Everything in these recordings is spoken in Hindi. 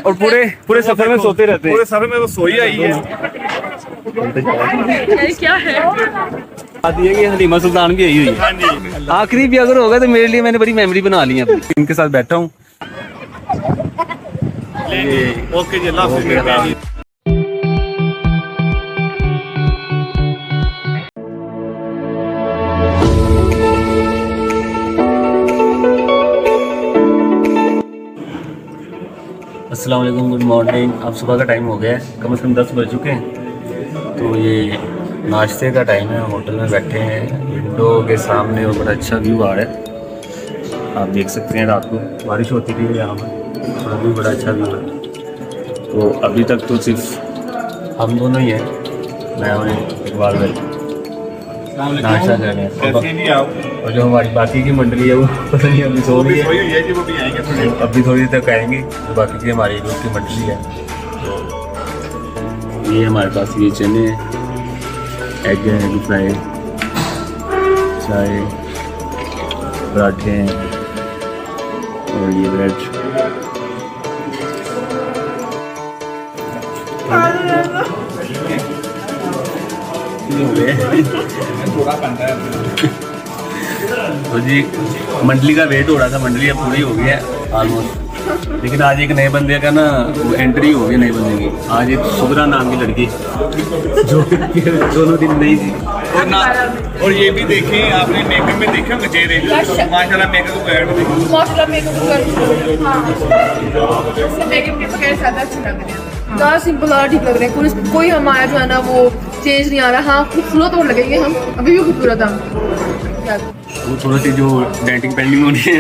और पूरे सफर में सोते रहते हैं। पूरे सफर में वो सोई आई है। क्या है आती है कि हलीमा सुल्तान भी आई हुई है। आखिरी भी अगर होगा तो मेरे लिए मैंने बड़ी मेमोरी बना ली है। इनके साथ बैठा हूँ। ओके जी, अल्लाह हाफिज़। अस्सलाम वालेकुम, गुड मॉर्निंग। अब सुबह का टाइम हो गया है, कम से कम 10 बज चुके हैं। तो ये नाश्ते का टाइम है, होटल में बैठे हैं। विंडो के सामने वो बड़ा अच्छा व्यू आ रहा है, आप देख सकते हैं। रात को बारिश होती थी यहाँ पर, और अभी बड़ा अच्छा व्यू है। तो अभी तक तो सिर्फ हम दोनों ही हैं, मैं और इकबाल भाई नाश्ता कर रहे हैं। और जो हमारी बाकी की मंडली है वो पता नहीं अभी सो रही है, अभी थोड़ी देर तक आएंगे। तो बाकी की हमारी ग्रुप की मंडली है। तो ये हमारे पास ये चने हैं, एग है, एग फ्राई, चाय, पराठे हैं और ये ब्रेड। तो जी मंडली का वेट हो रहा था, मंडली अब पूरी हो गई है ऑलमोस्ट। लेकिन आज एक नए बंदे का ना वो एंट्री हो गई, नई बंदे की। आज एक सुगरा नाम की लड़की जो दोनों दिन नहीं थी। और ये भी देखें आपने, मेकअप में देखा गजेरे माशाल्लाह मेकअप मेकअप के बगैर ज्यादा अच्छा लग रहा है। ज़्यादा सिंपल और ठीक लग रहे हैं। कोई हमारा जो है ना वो चेंज नहीं आ रहा। हाँ खूबसूरत और लगेंगे हम, अभी भी खूबसूरत हम। वो थोड़ा सी जो डेंटिंग पेंडिंग होनी है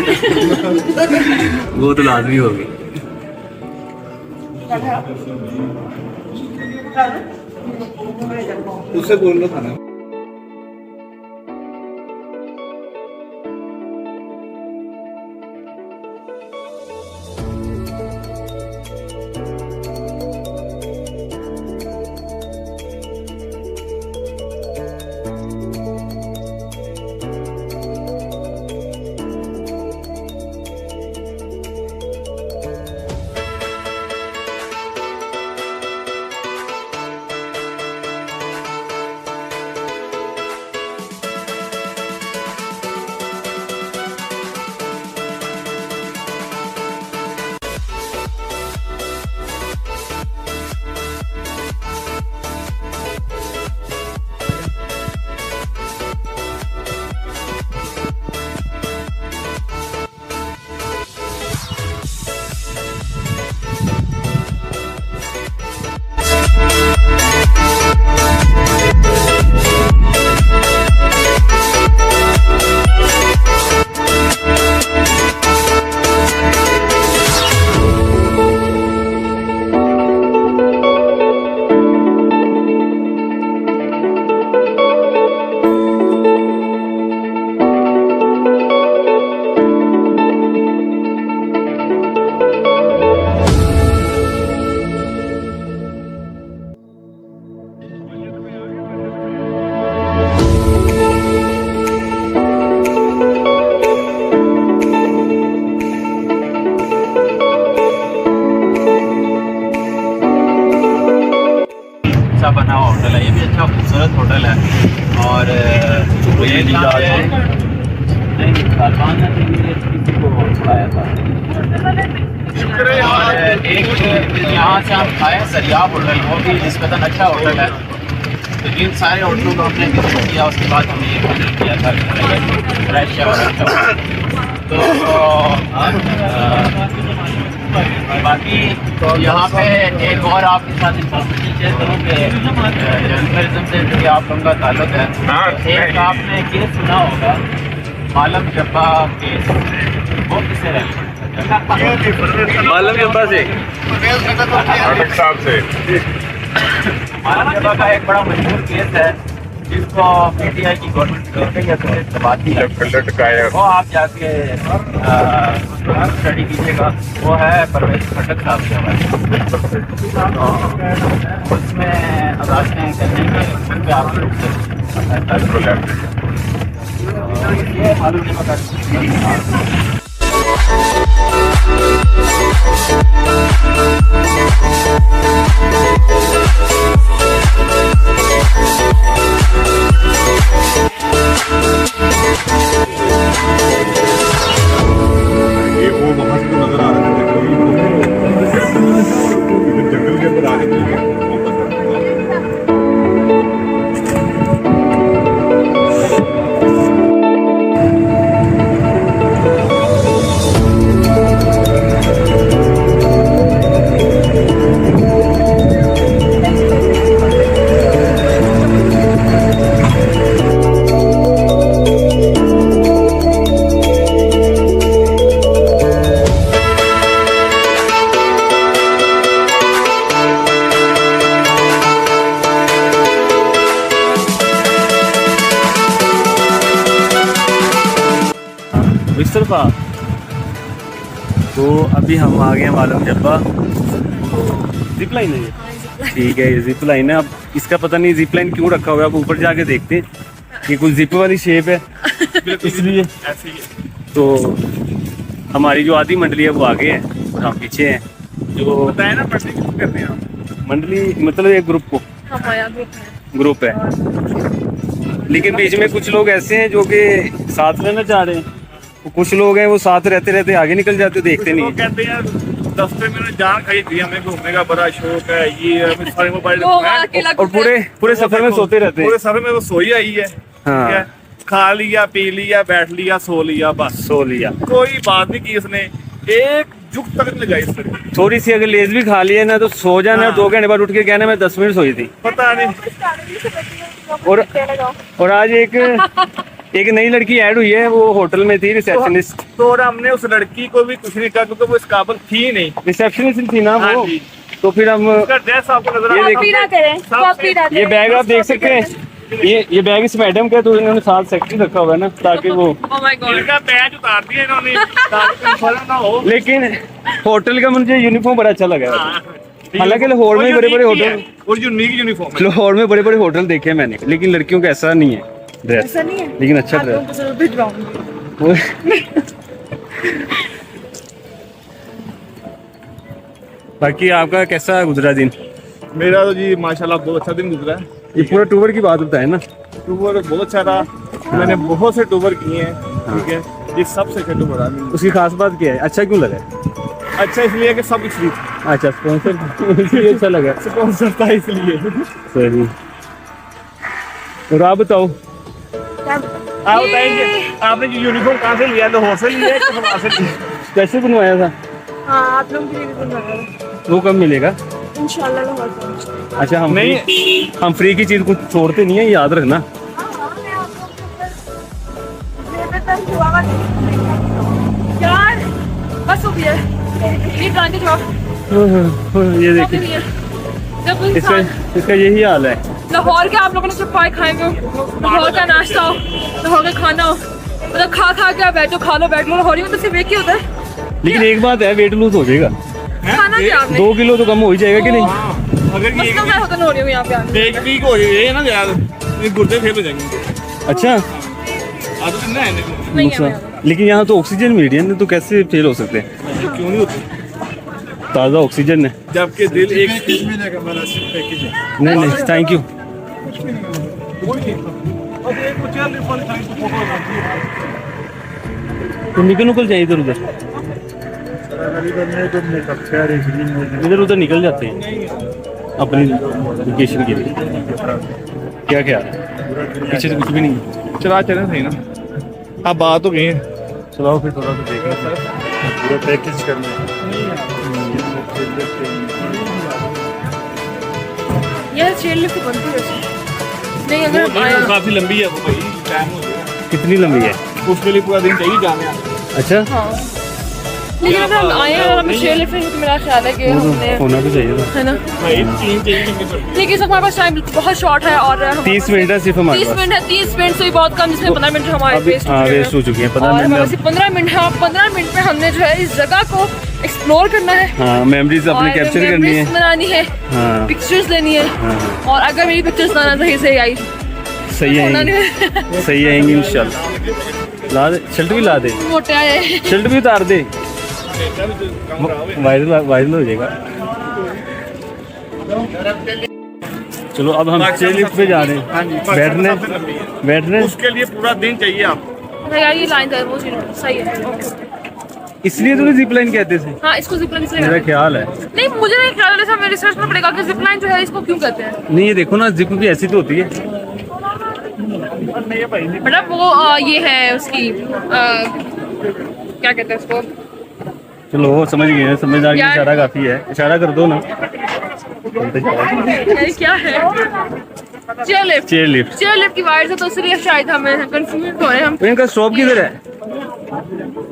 वो तो लाजमी होगी। उससे बोल लो खाना। बना हुआ होटल है, ये भी अच्छा खूबसूरत होटल है। और ये एक यहाँ से हम खाए सरियाब होटल, वो भी निस्बतन अच्छा होटल है। तो इन सारे होटलों को हमने विजिट किया, उसके बाद हमने ये होटल किया था फ्रेश और अच्छा। तो बाकी यहाँ पे एक और आपके साथ इंफॉर्मेशन शेयर करूँ कि टूरिज्म से जो आप लोगों का ताल्लुक है। एक आपने केस सुना होगा, मालम जब्बा केस, वो किससे रहे? मालम जब्बा से, साहब से। मालम जब्बा का एक बड़ा मशहूर केस है जिसको पीटीआई की गवर्नमेंट दबाती है, वो आप जाके स्टडी कीजिएगा। वो है परवेज खटक साहब के हमारे, उसमें अब आते हैं करने के उन पर आप ये वो वहाँ से तो नजर आ रहा है, जंगल के अंदर आ रही है। इस तरफा। तो अभी हम आ गए हैं मालूम जब्बा। जिप लाइन है ये, ठीक है ये जिप लाइन है। अब इसका पता नहीं जिप लाइन क्यों रखा हुआ है, अब ऊपर जाके देखते हैं। ये कुछ जिप वाली शेप है इसलिए। ऐसे ही है। तो हमारी जो आधी मंडली है वो आगे है और हम पीछे हैं। जो बताया ना पढ़ने की करते हैं हम। मंडली मतलब एक ग्रुप को हमारा ग्रुप है, लेकिन बीच में कुछ लोग ऐसे हैं जो कि साथ रहना चाह रहे हैं। कुछ लोग हैं वो साथ रहते रहते आगे निकल जाते, देखते वो नहीं। कहते हैं दफ्तर में जान खाई थी, हमें घूमने का बड़ा शौक है, ये हमें सारे मोबाइल और पूरे सफर में सोते रहते हैं। पूरे सफर में वो सोई आई है। हाँ। ठीक है? खा लिया, पी लिया, बैठ लिया, सो लिया, बस सो लिया, कोई बात नहीं की इसने, एक जुग तक नहीं लगाई इसने। थोड़ी सी अगर लेज भी खा लिया ना तो सो जाना। हाँ। 2 घंटे बाद उठ के कहना मैं 10 मिनट सोई थी। पता नहीं। और आज एक नई लड़की ऐड हुई है, वो होटल में थी रिसेप्शनिस्ट। तो और हमने उस लड़की को भी कुछ नहीं कहा क्योंकि वो इस काबिल थी नहीं। रिसेप्शनिस्ट थी ना हाँ वो। जी। तो फिर हम उसका ड्रेस आपको नजर ये आ देखिए। ये बैग आप देख सकते हैं, ये बैग इस मैडम का, तो इन्होंने साथ सेक्रेटरी रखा हुआ है ना, ताकि वो इनका बैज उतार दिया इन्होंने ताकि कंफर्म ना हो। लेकिन होटल का मुझे यूनिफॉर्म बड़ा अच्छा लगा। हालांकि लाहौर में बड़े बड़े होटल, और यूनिक यूनिफॉर्म है। लाहौर में बड़े बड़े होटल देखे हैं मैंने, लेकिन लड़कियों का ऐसा नहीं है ड्रेस। ऐसा नहीं है, लेकिन अच्छा ड्रेस। बाकी आपका कैसा गुजरा दिन? मेरा तो जी माशाल्लाह बहुत अच्छा दिन गुजरा है। ये पूरा टूर की बात बताए ना। टूर बहुत अच्छा रहा, मैंने बहुत से टूर किए हैं। ठीक है, ये सबसे अच्छा टूर रहा। उसकी खास बात क्या है, अच्छा क्यों लगा? अच्छा इसलिए कि सब इसलिए अच्छा स्पॉन्सर इसलिए अच्छा लगा। स्पॉन्सर था इसलिए। सही। और आप बताओ, आप बताएंगे आपने जो यूनिफॉर्म कहाँ से लिया? लाहौर से लिया है कि वहाँ से लिया? कैसे बनवाया था? हाँ, आप लोग के लिए भी बनवाया है। वो कब मिलेगा? इंशाल्लाह लाहौर से। अच्छा हम नहीं। हम फ्री की चीज कुछ छोड़ते नहीं है, याद रखना। यार बस हो गया, ये गाने जाओ। ये देखिए, जब इसका इंसान इसका यही हाल है। लाहौर के आप लोगों ने सिर्फ पाए खाएंगे, लाहौर का नाश्ता हो, लाहौर का खाना हो, मतलब खा के आप बैठो, खा लो बैठ लो। लाहौरी में तो सिर्फ एक ही होता है लेकिन एक बात है, वेट लूज हो जाएगा। खाना क्या आपने 2 किलो तो कम हो ही जाएगा कि नहीं? अगर ये मतलब मैं होता लाहौरी हूँ यहाँ पे आके। एक वीक हो जाए ना यार, ये गुर्दे फेल हो जाएंगे। अच्छा आदत नहीं है इनको। नहीं है नुकसान। लेकिन यहाँ तो ऑक्सीजन मीडियम है, तो कैसे फेल हो सकते हैं? क्यों नहीं होती? ताज़ा ऑक्सीजन है। जबकि दिल एक नहीं नहीं, थैंक यू। तो निकल जाए इधर उधर, इधर उधर निकल जाते हैं अपनी लोकेशन के लिए। क्या क्या पीछे से कुछ भी नहीं। चला चले सही ना। अब बात हो गई है। चलाओ फिर थोड़ा सा देखना पूरा पैकेज करना है। ये चेयर लिफ्ट बनती है वैसे। नहीं अगर हम आए काफी लंबी है वो भाई, टाइम हो गया। कितनी लंबी है? उसके लिए पूरा दिन चाहिए जाने आने। अच्छा हाँ, लेकिन अगर हम आए और हमें चेयर लिफ्ट तो मेरा ख्याल है कि हमने होना तो चाहिए था। है ना। भाई 3 चाहिए करनी पड़ती लेकिन इस वक्त हमारे पास टाइम बहुत शॉर्ट है और 30 मिनट है सिर्फ हमारे 30 पास। मिनट है, 30 मिनट से भी बहुत कम, जिसमें 15 मिनट हमारे अभी वेस्ट हाँ वेस्ट हो चुकी है। 15 और हमारे मिनट पास 15 मिनट है और 15 मिनट में हमने जो है इस जगह को एक्सप्लोर करना है हाँ मेमोरीज अपनी कैप्चर करनी है। बनानी है, हाँ पिक्चर्स लेनी है। हाँ और अगर मेरी पिक्चर्स ना सही से आई सही आएंगी, सही आएंगी इंशाल्लाह। ला दे शर्ट भी ला दे, मोटे आए शर्ट भी उतार दे, वायरल हो जाएगा। चलो अब हम चेयर लिफ्ट पे जा रहे हैं, बैठने उसके लिए पूरा दिन चाहिए आपको। यार ये लाइन है वो सही है। इसलिए तो जिप लाइन कहते थे। हाँ इसको जिप लाइन इसलिए मेरा कहते ख्याल है। हैं। नहीं मुझे नहीं ख्याल है, हमें रिसर्च करना पड़ेगा कि जिप लाइन जो है इसको क्यों कहते हैं। नहीं ये देखो ना, जिप भी ऐसी तो होती है। मतलब वो ये है उसकी क्या कहते हैं उसको। चलो वो समझ गए, समझदार की यार- इशारा काफी है, इशारा कर दो ना। ये क्या है। Chair lift, chair lift. Chair lift की वायर से तो इसलिए शायद हमें कंफ्यूज हो रहे हैं हम। तो इनका स्टॉप किधर है?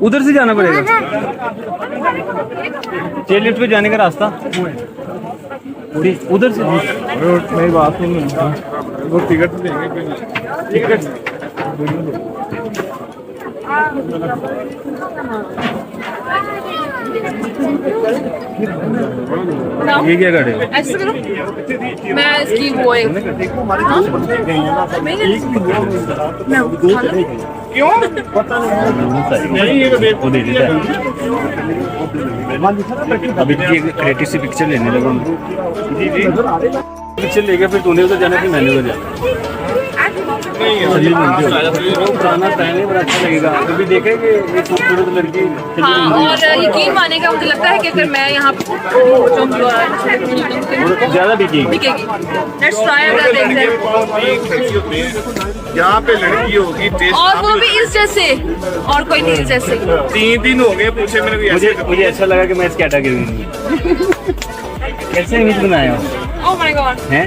उधर से जाना पड़ेगा। चेयर लिफ्ट पे जाने का रास्ता उधर से। मेरी बात सुन, वो टिकट देंगे, टिकट ये क्या कर रहे हो? ऐसे करो मैं इसकी वो है क्यों? नहीं ये तो देख वो दे देता है। अब इनकी क्रिएटिव सी पिक्चर लेने लगा। जी जी पिक्चर लेके फिर तूने उधर जाना, फिर मैंने उधर जाना। पुराना टाइम है, बड़ा अच्छा लगेगा। कभी देखेंगे ये खूबसूरत लड़की। हाँ और यकीन मानेगा, मुझे लगता है कि अगर मैं यहाँ ज्यादा बिकेगी। बिकेगी। लेट्स ट्राई अगर देखते हैं। यहाँ पे लड़की होगी टेस्ट। और वो भी इस जैसे, और कोई नहीं इस जैसे। 3 दिन हो गए पूछे मैंने भी ऐसे। मुझे अच्छा लगा कि मैं इस कैटेगरी में। कैसे इमेज बनाया हो? ओह माय गॉड हैं?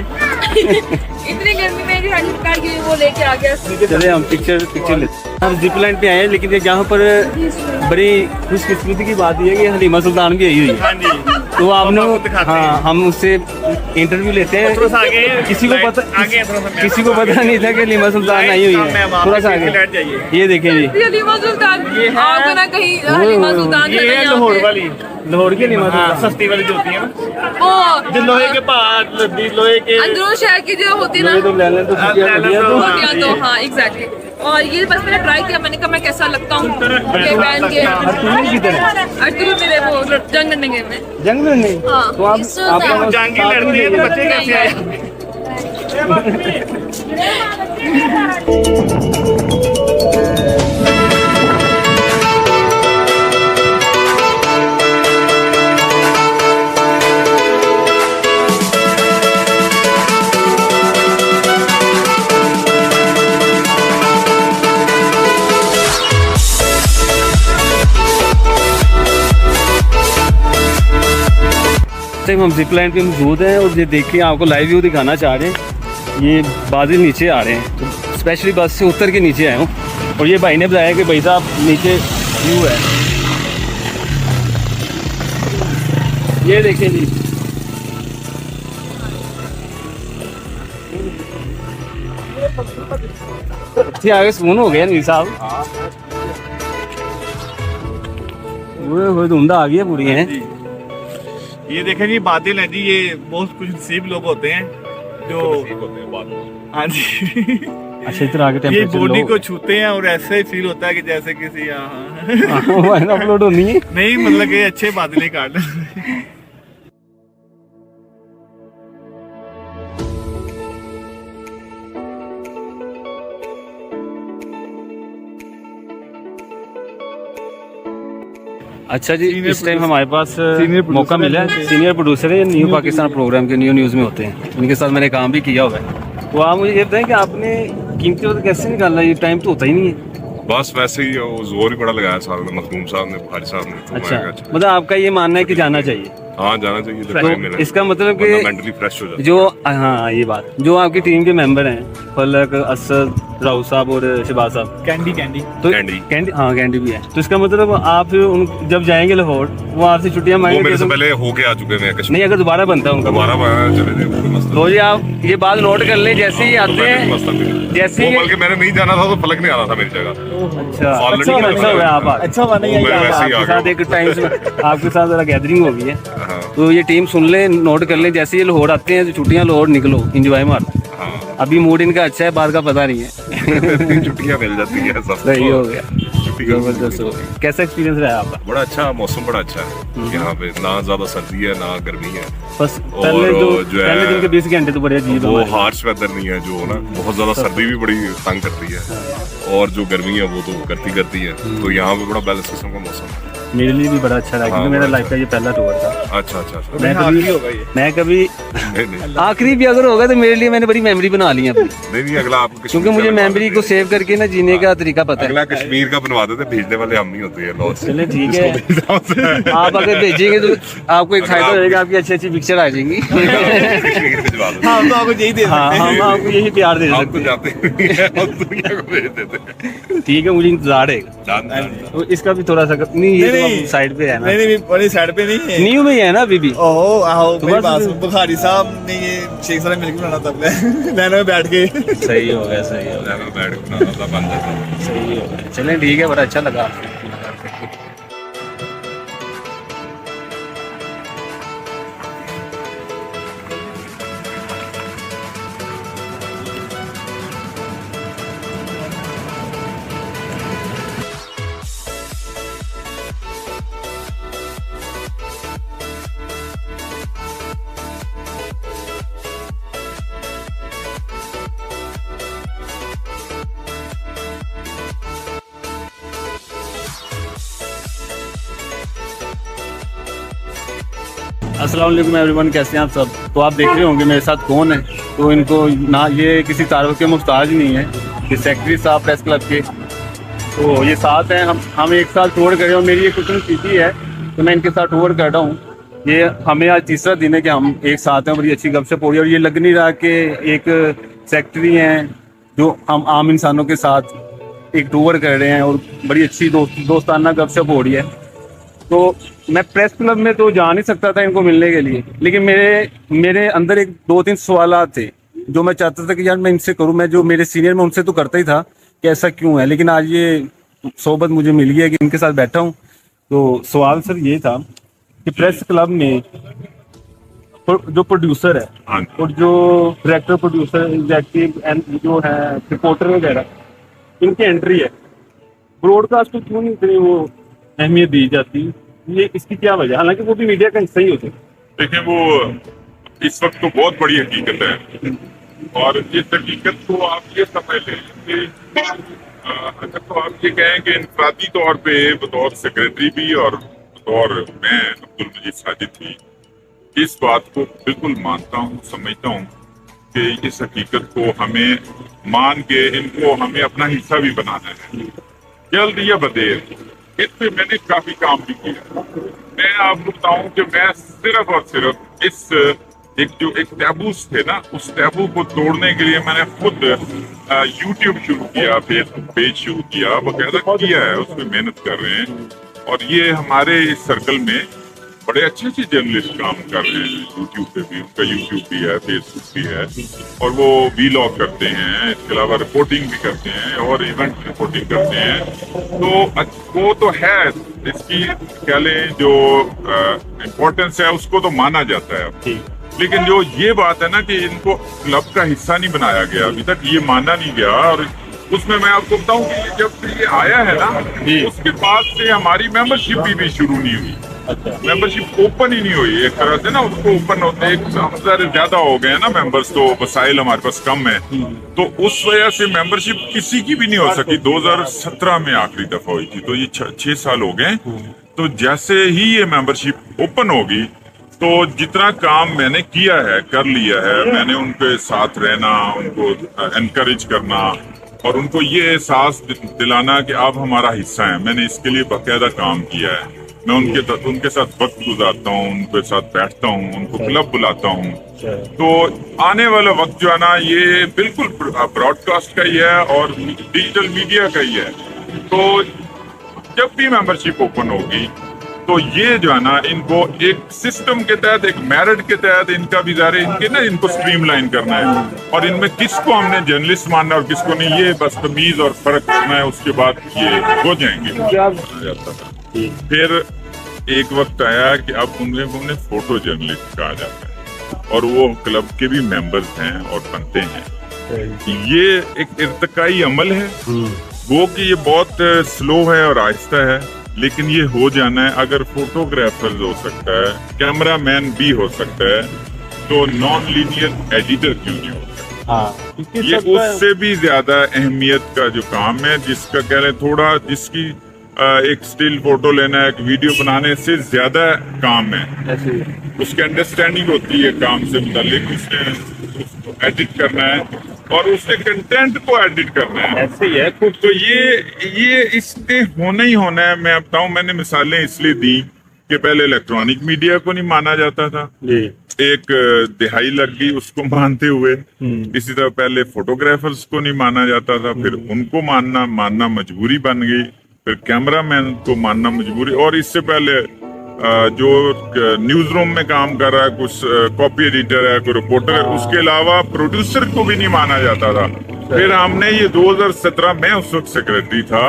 इतनी गर्मी में भी राजू कार की वो लेके आ गया। चले हम पिक्चर लेते हैं। हम जिप लाइन पे आए हैं, लेकिन यहाँ पर बड़ी खुशकिस्मती की बात यह है कि हलीमा सुल्तान भी आई हुई है। हाँ जी तो आपने आपको दिखाते हैं। हाँ हम उससे इंटरव्यू लेते हैं। थोड़ा सा आगे किसी को पता आगे थोड़ा सा किसी को पता नहीं था कि हलीमा सुल्तान आई हुई है। थोड़ा सा आगे जाइए। ये देखें जी, हलीमा सुल्तान ये है- आपको ना कहीं हलीमा सुल्तान ये है है यहाँ लाहौर पे। वाली, लाहौर की हलीमा हाँ सुल्तान। सस्ती वाली जो होती है ना, वो जो लोहे के पास लोहे के अंदरून शहर की जो होती है ना, तो ले लें तो ले लें तो- होतियाँ तो हाँ एग्जैक्टली। और ये बस मैंने ट्राई किया, मैंने कहा मैं कैसा लगता हूँ ये पहन के। तुम्हें किधर है? अर्तुल मेरे वो जंग लड़ने गए में। जंग में नहीं हाँ। तो आप जांगी लड़ती है तो बच्चे कैसे आए? हम जिप लाइन पे मौजूद हैं और ये देखिए आपको लाइव व्यू दिखाना चाह रहे हैं। ये बादल नीचे आ रहे हैं, तो स्पेशली बस से उतर के नीचे आए हूँ और ये भाई ने बताया कि भाई साहब नीचे व्यू है। ये देखिए जी, आगे सुकून हो गया नीर साहब। वो धुंधा आ गई है पूरी है। ये देखें जी बादल है जी, ये बहुत कुछ नसीब लोग होते हैं जो हाँ जी अच्छा इधर आगे ये टेम्परेचर बॉडी को छूते हैं और ऐसे ही फील होता है कि जैसे किसी अपलोड होनी है। नहीं मतलब कि अच्छे बादल ही काट लें। अच्छा जी, Senior इस टाइम हमारे पास Senior मौका producer मिला है। सीनियर प्रोड्यूसर है न्यू पाकिस्तान प्रोग्राम के, न्यू न्यूज़ में होते हैं, उनके साथ मैंने काम भी किया हुआ है। तो आप मुझे ये बताएं कि आपने कीमती वक्त कैसे निकाला? ये टाइम तो होता ही नहीं है। बस वैसे ही वो जोर ही बड़ा लगाया साहब ने, मखदूम साहब ने, भारी साहब ने। तो अच्छा, मैं कहा, मतलब आपका ये मानना है कि जाना चाहिए? हाँ जाना चाहिए जब तो टाइम मिले, इसका मतलब वरना कि मेंटली फ्रेश हो जाता जो हाँ ये बात, जो आपकी टीम के मेंबर हैं फलक, असद, राहुल साहब और शहबाज साहब, कैंडी तो कैंडी। हाँ कैंडी भी है, तो इसका मतलब आप उन जब जाएंगे लाहौर वो आपसे छुट्टियां वो मेरे मांगेंगे से तो- पहले होके आ चुके हैं कश्मीर। नहीं, अगर दोबारा बनता है उनका दोबारा चले थे कोई मसला तो जी आप ये बात नोट कर लें, जैसे ही आते हैं जैसे वो ही बल्कि मैंने नहीं जाना था तो फलक नहीं आना था मेरी जगह। अच्छा Already अच्छा हुआ आप आ गए। अच्छा बना वो मैं वैसे ही आ आपके साथ गया। एक टाइम से आपके साथ जरा गैदरिंग हो गई है, हाँ तो ये टीम सुन लें, नोट कर लें, जैसे ये लाहौर आते हैं तो छुट्टियां लाहौर निकलो, एंजॉय मारो। हाँ अभी मूड इनका अच्छा है, बात का पता नहीं है। छुट्टियां मिल जाती है सब। सही हो गया, छुट्टी जबरदस्त हो गया। कैसा एक्सपीरियंस रहा आपका? बड़ा अच्छा, मौसम बड़ा अच्छा है यहाँ पे, ना ज्यादा सर्दी है ना गर्मी है। बस और पहले जो है पहले दिन के 20 घंटे तो बड़े अजीब वो हमारे। हार्श वेदर नहीं है जो ना, बहुत ज्यादा सर्दी भी बड़ी तंग करती है और जो गर्मी है वो तो करती है। तो यहाँ पे बड़ा बैलेंस किस्म का मौसम है। मेरे लिए भी बड़ा अच्छा रहा, क्योंकि हाँ, मेरा बड़ा लाइफ का ये पहला टूर था। अच्छा अच्छा अच्छा। मैं कभी नहीं आखिरी भी अगर होगा तो मेरे लिए मैंने बड़ी मेमोरी बना ली है अपनी, नहीं, अगला आपको क्योंकि कश्मीर मुझे का बनवा मेमोरी देते को हैं। सेव करके ना जीने का तरीका पता है। अगला कश्मीर का बनवा देते, भेजने वाले हम ही होते हैं लॉस। चले ठीक है, आप अगर भेजेंगे तो आपको एक फायदा होगा, आपकी अच्छी अच्छी पिक्चर आ जाएंगी। कश्मीर भिजवा देते हैं। हाँ तो आपको यही दे हाँ, सकते हैं। हम आपको यही प्यार दे हम सकते तो जाते नहीं हैं, हम दुनिया को भेज देते हैं। हैं। ठीक है, मुझे इंतजार है। Done, done. तो इसका भी थोड़ा सा नहीं, ये नहीं, तो साइड पे है ना, नहीं बड़ी साइड पे नहीं है। न्यू में ही है ना अभी भी। ओहो आओ तो मेरी बस- बात सुन, बुखारी साहब ने ये शेख साहब मिलकर बनाना तब नैनो में बैठ के। सही हो गया, सही हो गया, लेवल बैठ के बनाना था, बन जाता है। सही हो गया। चलें ठीक है, बड़ा अच्छा लगा। अस्सलाम वालेकुम एवरीवन, कैसे हैं आप सब? तो आप देख रहे होंगे मेरे साथ कौन है। तो इनको ना, ये किसी तारुफ के मुहताज नहीं है, ये सेक्रेटरी साहब प्रेस क्लब के। तो ये साथ हैं, हम एक साथ टूर कर रहे हो। मेरी ये कुकिंग सीटी है, तो मैं इनके साथ टूर कर रहा हूँ। ये हमें आज तीसरा दिन है कि हम एक साथ हैं, बड़ी अच्छी गपशप हो रही है। और ये लग नहीं रहा कि एक सेक्रेटरी हैं जो हम आम इंसानों के साथ एक टूर कर रहे हैं, और बड़ी अच्छी दोस्ताना गपशप हो रही है। तो मैं प्रेस क्लब में तो जा नहीं सकता था इनको मिलने के लिए, लेकिन मेरे अंदर एक 2-3 सवालात थे जो मैं चाहता था कि यार मैं इनसे करूं। मैं जो मेरे सीनियर में उनसे तो करता ही था कि ऐसा क्यों है, लेकिन आज ये सोबत मुझे मिली है कि इनके साथ बैठा हूं। तो सवाल सर ये था कि प्रेस क्लब में जो प्रोड्यूसर है हाँ, और जो डायरेक्टर, प्रोड्यूसर, एग्जीक्यूटिव एंड जो है रिपोर्टर वगैरह, इनकी एंट्री है, ब्रॉडकास्ट को क्यों नहीं इतनी वो अहमियत दी जाती? ये इसकी क्या वजह? हालांकि वो भी मीडिया का हिस्सा ही होते हैं। देखिए वो इस वक्त तो बहुत बड़ी हकीकत है, और इस हकीकत को आप ये समझ लें कि अगर तो आप ये कहें कि इंफरादी तौर पे बतौर सेक्रेटरी भी और बतौर मैं अब्दुल मजीद साजिद भी इस बात को बिल्कुल मानता हूँ, समझता हूँ कि इस हकीकत को हमें मान के इनको हमें अपना हिस्सा भी बनाना है, जल्द या बदेर। इस पे मैंने काफी काम भी किया। मैं आपको बताऊं कि मैं सिर्फ और सिर्फ इस एक टैबूस थे ना, उस टैबू को तोड़ने के लिए मैंने खुद यूट्यूब शुरू किया, फेसबुक पेज शुरू किया, बकायदा किया है, उस पर मेहनत कर रहे हैं। और ये हमारे इस सर्कल में बड़े अच्छे अच्छे जर्नलिस्ट काम कर रहे हैं, यूट्यूब पे भी, उनका यूट्यूब भी है, फेसबुक भी है, और वो वीलॉग करते हैं, इसके अलावा रिपोर्टिंग भी करते हैं और इवेंट रिपोर्टिंग करते हैं। तो वो तो है, इसकी कह लें जो इम्पोर्टेंस है उसको तो माना जाता है अब। लेकिन जो ये बात है ना कि इनको क्लब का हिस्सा नहीं बनाया गया, अभी तक ये माना नहीं गया। और उसमें मैं आपको बताऊं कि जब ये आया है ना, उसके बाद से हमारी मेंबरशिप भी शुरू नहीं हुई। मेंबरशिप ओपन ही नहीं हुई एक तरह से ना, उसको ओपन होते एक ज्यादा हो गए ना मेंबर्स, तो वसाइल हमारे पास कम है, तो उस वजह से मेंबरशिप किसी की भी नहीं हो सकी। 2017 में आखिरी दफा हुई थी, तो ये 6 साल हो गए। तो जैसे ही ये मेंबरशिप ओपन होगी तो जितना काम मैंने किया है, कर लिया है, मैंने उनके साथ रहना, उनको एनकरेज करना और उनको ये एहसास दिलाना कि आप हमारा हिस्सा हैं, मैंने इसके लिए बाकायदा काम किया है। मैं उनके साथ वक्त गुजारता हूँ, उनके साथ बैठता हूँ, उनको क्लब बुलाता हूँ। तो आने वाला वक्त जो है ना, ये बिल्कुल ब्रॉडकास्ट का ही है और डिजिटल मीडिया का ही है। तो जब भी मेंबरशिप ओपन होगी तो ये जो है ना, इनको एक सिस्टम के तहत, एक मेरिट के तहत इनका भी इनको स्ट्रीमलाइन करना है, और इनमें किसको हमने जर्नलिस्ट मानना और किसको नहीं, ये बस तमीज और फर्क करना है। उसके बाद ये हो जाएंगे। फिर एक वक्त आया कि अब उन्हें फोटो जर्नलिस्ट कहा जाता है, और वो क्लब के भी मेंबर्स हैं और बनते हैं। ये एक इर्तिकाई अमल है, वो कि ये बहुत स्लो है और आहिस्ता है, लेकिन ये हो जाना है। अगर फोटोग्राफर हो सकता है, कैमरामैन भी हो सकता है, तो नॉन लीनियर एडिटर क्यों नहीं हो सकता? ये उससे भी ज्यादा अहमियत का जो काम है, जिसका कह रहे थोड़ा, जिसकी एक स्टिल फोटो लेना, एक वीडियो बनाने से ज्यादा काम है। उसकी अंडरस्टैंडिंग होती है काम से मुतालिक, उसने उसको एडिट करना है और उसने कंटेंट को एडिट करना है। ऐसे ही है कुछ। तो ये इसने होना ही होना है। मैं बताऊं, मैंने मिसालें इसलिए दी कि पहले इलेक्ट्रॉनिक मीडिया को नहीं माना जाता था, एक दिहाई लग गई उसको मानते हुए। इसी तरह पहले फोटोग्राफर्स को नहीं माना जाता था, फिर उनको मानना मजबूरी बन गई, फिर कैमरामैन को मानना मजबूरी, और इससे पहले जो न्यूज रूम में काम कर रहा है, कुछ कॉपी एडिटर है, कोई रिपोर्टर है, उसके अलावा प्रोड्यूसर को भी नहीं माना जाता था। फिर हमने ये 2017 में, उस वक्त सेक्रेटरी था,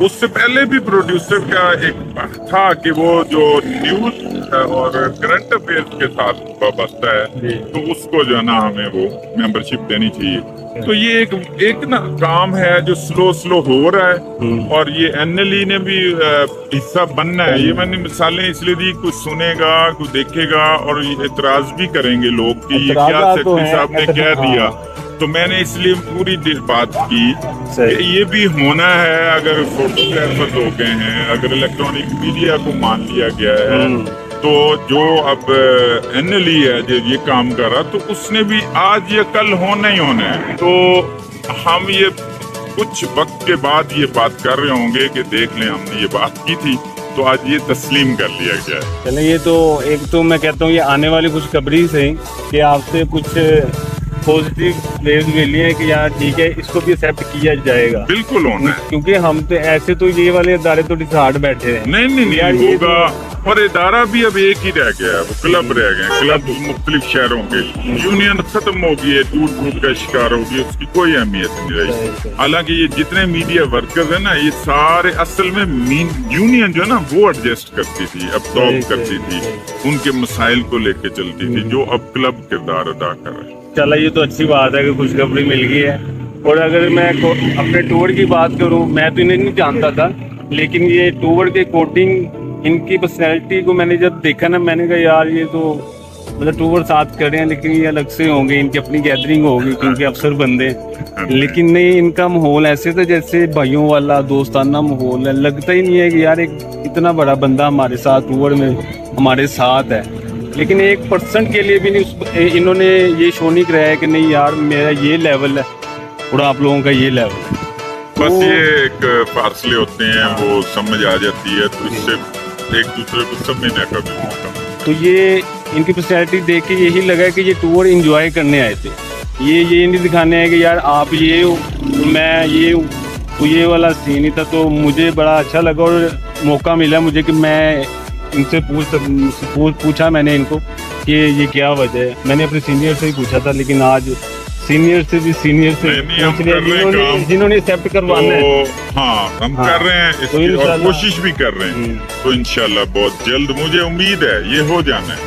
उससे पहले भी प्रोड्यूसर का एक था कि वो जो न्यूज और करंट अफेयर्स के साथ वाबस्ता है, तो उसको जो है ना हमें वो मेंबरशिप देनी चाहिए। तो ये एक ना काम है जो स्लो हो रहा है, और ये एनएलई ने भी हिस्सा बनना है। ये मैंने मिसालें इसलिए दी, कुछ सुनेगा, कुछ देखेगा और एतराज भी करेंगे लोग कि ये क्या सेक्रेटरी साहब ने कह दिया। तो मैंने इसलिए पूरी बात की कि ये भी होना है। अगर फोटोग्राफर हो गए हैं, अगर इलेक्ट्रॉनिक मीडिया को मान लिया गया है, तो जो अब एनएलई है जो ये काम कर रहा, तो उसने भी आज या कल होना ही होना है। तो हम ये कुछ वक्त के बाद ये बात कर रहे होंगे कि देख लें, हमने ये बात की थी, तो आज ये तस्लीम कर लिया गया है। चले, ये तो एक तो मैं कहता हूँ ये आने वाली खुशखबरी से कि आपसे कुछ पॉजिटिव वेव मिली है कि यार ठीक है, इसको भी एक्सेप्ट किया जाएगा। बिल्कुल होना है, क्योंकि हम तो ऐसे तो ये वाले इदारे तो डिसाइड बैठे हैं। नहीं होगा। और इदारा भी अब एक ही रह गया है, वो क्लब रह गए, क्लब मुख्तलिफ शहरों के। यूनियन खत्म हो गई है, टूट का शिकार होगी, उसकी कोई अहमियत नहीं रही। हालांकि ये जितने मीडिया वर्कर्स है ना, ये सारे असल में यूनियन जो है ना, वो एडजस्ट करती थी, अब्सॉर्ब करती थी, उनके मसाइल को लेके चलती थी, जो अब क्लब किरदार अदा कर रहा है। चला, ये तो अच्छी बात है कि खुशखबरी मिल गई है। और अगर मैं अपने टूर की बात करूं, मैं तो इन्हें नहीं जानता था, लेकिन ये टूर के कोटिंग, इनकी पर्सनैलिटी को मैंने जब देखा ना, मैंने कहा यार ये तो मतलब टूर साथ कर रहे हैं, लेकिन ये अलग से होंगे, इनकी अपनी गैदरिंग होगी क्योंकि अफसर बंदे। लेकिन नहीं, इनका माहौल ऐसे था जैसे भाइयों वाला दोस्ताना माहौल है। लगता ही नहीं है कि यार एक इतना बड़ा बंदा हमारे साथ टूर में हमारे साथ है। लेकिन 1% के लिए भी नहीं इन्होंने ये शो नहीं कराया कि नहीं यार मेरा ये लेवल है और आप लोगों का ये लेवल है। बस ये एक फासले होते हैं, वो समझ आ जाती है, तो इससे एक दूसरे को समझने का भी मौका। तो ये इनकी पर्सनैलिटी देख के यही लगा कि ये टूर एंजॉय करने आए थे। ये नहीं दिखाने है कि यार आप ये हो, मैं ये हूँ, तो ये वाला सीन ही था। तो मुझे बड़ा अच्छा लगा और मौका मिला मुझे कि मैं इनसे पूछा मैंने इनको कि ये क्या वजह है। मैंने अपने सीनियर से ही पूछा था, लेकिन आज सीनियर से भी सीनियर से जिन्होंने एक्सेप्ट करवाना है। हाँ, हम कर रहे हैं इसकी और कोशिश भी कर रहे हैं, तो इंशाल्लाह बहुत जल्द मुझे उम्मीद है ये हो जाना है।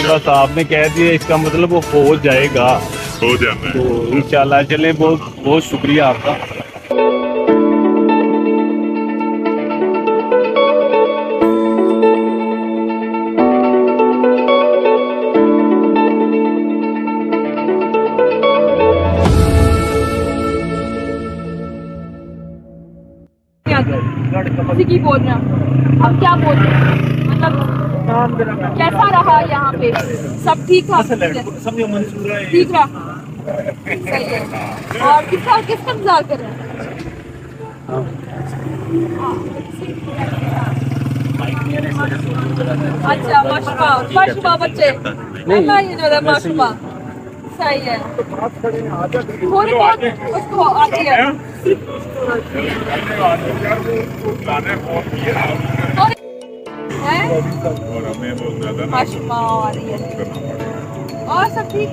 बस आपने कह दिया, इसका मतलब वो हो जाएगा, हो जाना है तो इंशाल्लाह। चले, बहुत बहुत शुक्रिया आपका। की बोल रहे हैं, अब क्या बोल रहे हैं, मतलब कैसा रहा यहाँ पे? सब ठीक था, ठीक रहा, सही है। और किसका इंतजार कर रहे हैं? अच्छा, माशाल्लाह बच्चे, माशाल्लाह, सही है। थोड़ी बहुत उसको आती है, माशाल्लाह आ रही है। और सब ठीक?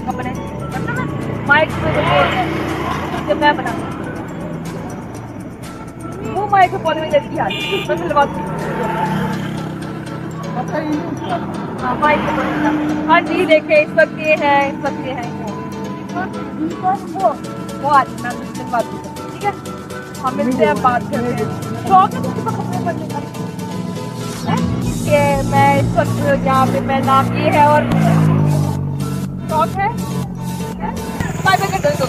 कपड़े माइक पे मैं बनाऊँ माइक पे बोलने में जल्दी आ मैं फिलवाती हूँ। हाँ माइक पे बोलना। हाँ जी देखे इस वक्त ये है वो आज मैं फिलवाती हूँ ठीक है। हम मिलते हैं बात करते हैं। शौक है तुमको कपड़े बनने का कि मैं इस वक्त यहाँ पे मेरा नाम ये है और शौक है बाय बाय कर दो।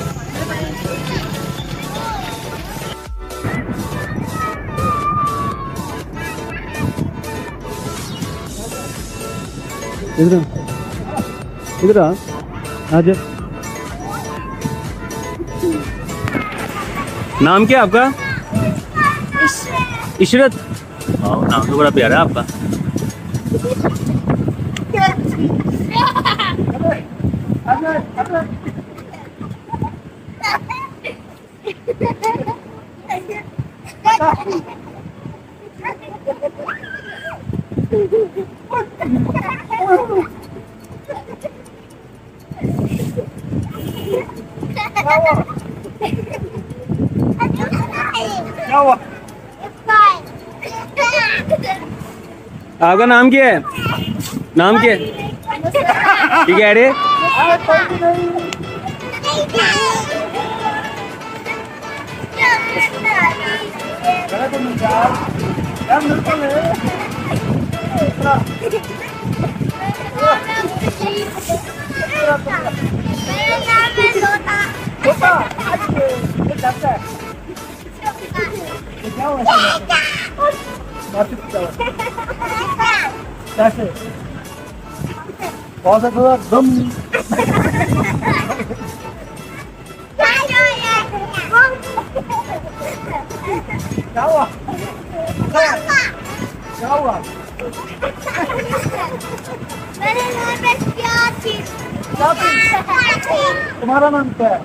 इधर आज नाम क्या आपका? इशरत। नाम तो बड़ा प्यारा है आपका। आपका नाम क्या है? नाम क्या है? ठीक है अरे बहुत थोड़ा दम क्या हुआ क्या हुआ मेरे नाम पे क्या चीज तुम्हारा नाम क्या है?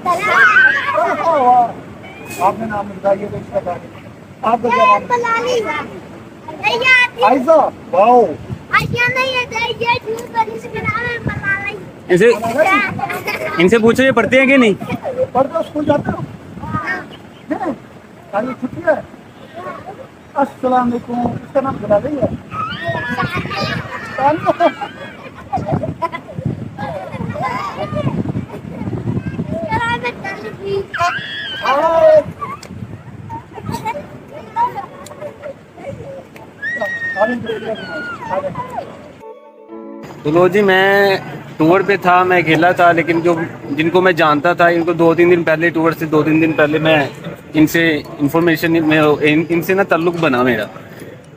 आपने नाम बताइए तो इसका बात आपका क्या नाम है? आयशा। वाओ आशिया नहीं है ये झूठ पर इसका नाम है मलाली। इनसे पूछो ये पढ़ते हैं कि नहीं? पढ़ते हो स्कूल जाते हो? कल छुट्टी है। अस्सलाम वालेकुम इसका नाम बता देंगे। तो लो जी मैं टूर पे था, मैं अकेला था, लेकिन जो जिनको मैं जानता था इनको 2-3 दिन पहले टूर से 2-3 दिन पहले मैं इनसे इंफॉर्मेशन में इनसे ना ताल्लुक़ बना मेरा।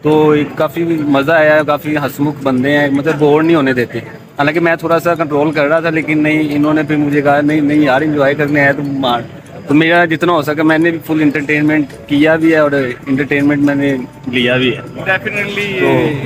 तो काफ़ी मज़ा आया, काफ़ी हंसमुख बंदे हैं, मतलब बोर नहीं होने देते। हालांकि मैं थोड़ा सा कंट्रोल कर रहा था लेकिन नहीं, इन्होंने फिर मुझे कहा नहीं नहीं यार इंजॉय करने आया तो मार। तो मेरा जितना हो सका मैंने भी फुल इंटरटेनमेंट किया भी है और इंटरटेनमेंट मैंने लिया भी है। डेफिनेटली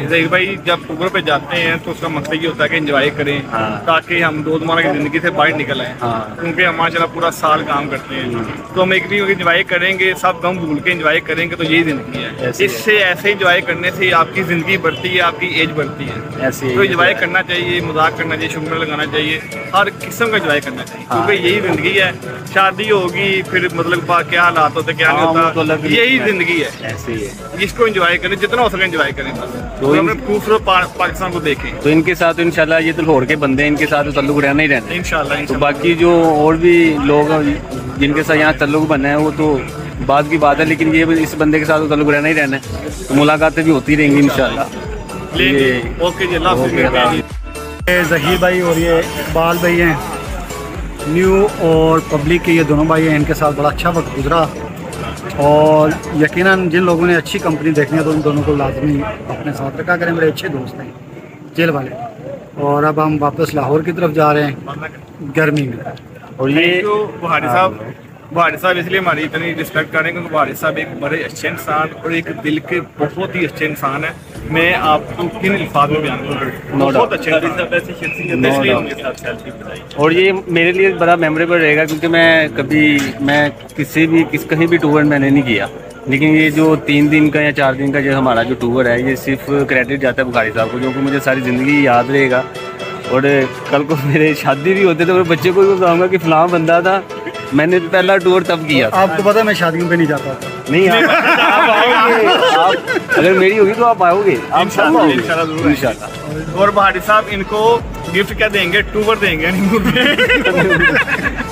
जहीर भाई जब टूर पे जाते हैं तो उसका मकसद ये होता है कि एंजॉय करें, ताकि हम रोजमर्रा की जिंदगी से बाहर निकल आए। क्योंकि हम माशाल्लाह पूरा साल काम करते हैं तो हम एक भी एंजॉय करेंगे, सब गम भूल के एंजॉय करेंगे तो यही जिंदगी है। इससे ऐसे एंजॉय करने से आपकी जिंदगी बढ़ती है, आपकी एज बढ़ती है। ऐसे तो एंजॉय करना चाहिए, मजाक करना चाहिए, शुक्र लगाना चाहिए, हर किस्म का एंजॉय करना चाहिए क्योंकि यही जिंदगी है। शादी होगी फिर मतलब क्या हालात होते क्या नहीं होता, यही जिंदगी है। ऐसे ही है, इसको एंजॉय करें, जितना हो सके एंजॉय करें। तो हम खूबसूरत पाकिस्तान को देखें तो इनके साथ इंशाल्लाह ये तो लाहौर के बंदे हैं, इनके साथ तो ताल्लुक़ रहना ही रहना है इंशाल्लाह। तो बाकी जो और भी लोग जिनके साथ यहाँ ताल्लुक़ बना है वो तो बात की बात है, लेकिन ये इस बंदे के साथ तो ताल्लुक़ रहना ही रहना है, तो मुलाकातें भी होती रहेंगी इंशाल्लाह। ओके जी, अल्लाह हाफ़िज़। ये ज़हीर भाई और ये इकबाल भाई हैं, न्यू और पब्लिक के ये दोनों भाई हैं। इनके साथ बड़ा अच्छा वक्त गुजरा और यकीनन जिन लोगों ने अच्छी कंपनी देखनी है तो उन दोनों को लाजमी अपने साथ रखा करें। मेरे अच्छे दोस्त हैं जेल वाले। और अब हम वापस लाहौर की तरफ जा रहे हैं गर्मी में। और ये बुहारी साहब इसलिए हमारी इतनी रिस्पेक्ट करें क्योंकि बुहारी साहब एक बड़े अच्छे इंसान और एक दिल के बहुत ही अच्छे इंसान है। मैं आपको किन अल्फाज में बयान करूँ, बहुत अच्छे और ये मेरे लिए बड़ा मेमोरेबल रहेगा क्योंकि मैं कहीं भी टूर मैंने नहीं किया, लेकिन ये जो 3 दिन का या 4 दिन का जो हमारा जो टूर है ये सिर्फ क्रेडिट जाता है बुखारी साहब को, जो कि मुझे सारी ज़िंदगी याद रहेगा। और कल को मेरे शादी भी होते तो मेरे बच्चे को भी बताऊँगा कि फ़लाँ बंदा था, मैंने पहला टूर तब किया। आपको पता है मैं शादियों पे नहीं जाता था। नहीं आप आओगे, आप अगर मेरी होगी तो आप आओगे, आप सब आओगे इंशाल्लाह जरूर आएंगे। इंशाल्लाह। और भाटी साहब इनको गिफ्ट क्या देंगे, टूर देंगे हनीमून पे।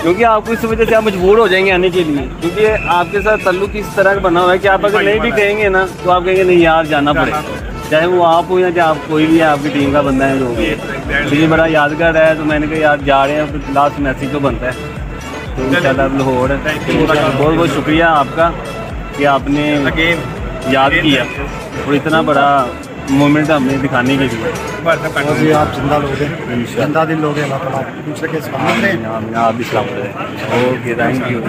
क्योंकि आपको इस वजह से आप मजबूर हो जाएंगे आने के लिए, क्योंकि आपके साथ ताल्लुक इस तरह का बना हुआ है कि आप अगर नहीं भी कहेंगे ना तो आप कहेंगे नहीं यार जाना पड़ेगा, चाहे वो आप हो या चाहे आप कोई भी है, आपकी टीम का बंदा है जो भी है। तो ये बड़ा यादगार है, तो मैंने कहा यार जा रहे हैं तो लास्ट मैसेज तो बनता है। तो इंशाल्लाह लाहौर बहुत बहुत शुक्रिया आपका कि आपने अगेन याद किया और इतना बड़ा मोमेंट हमें दिखाने के लिए। और ये आप जिंदा लोग हैं, जिंदा दिल लोग हैं, अल्लाह ताला दूसरे के सामने आप भी सलामत रहे। Okay, thank you.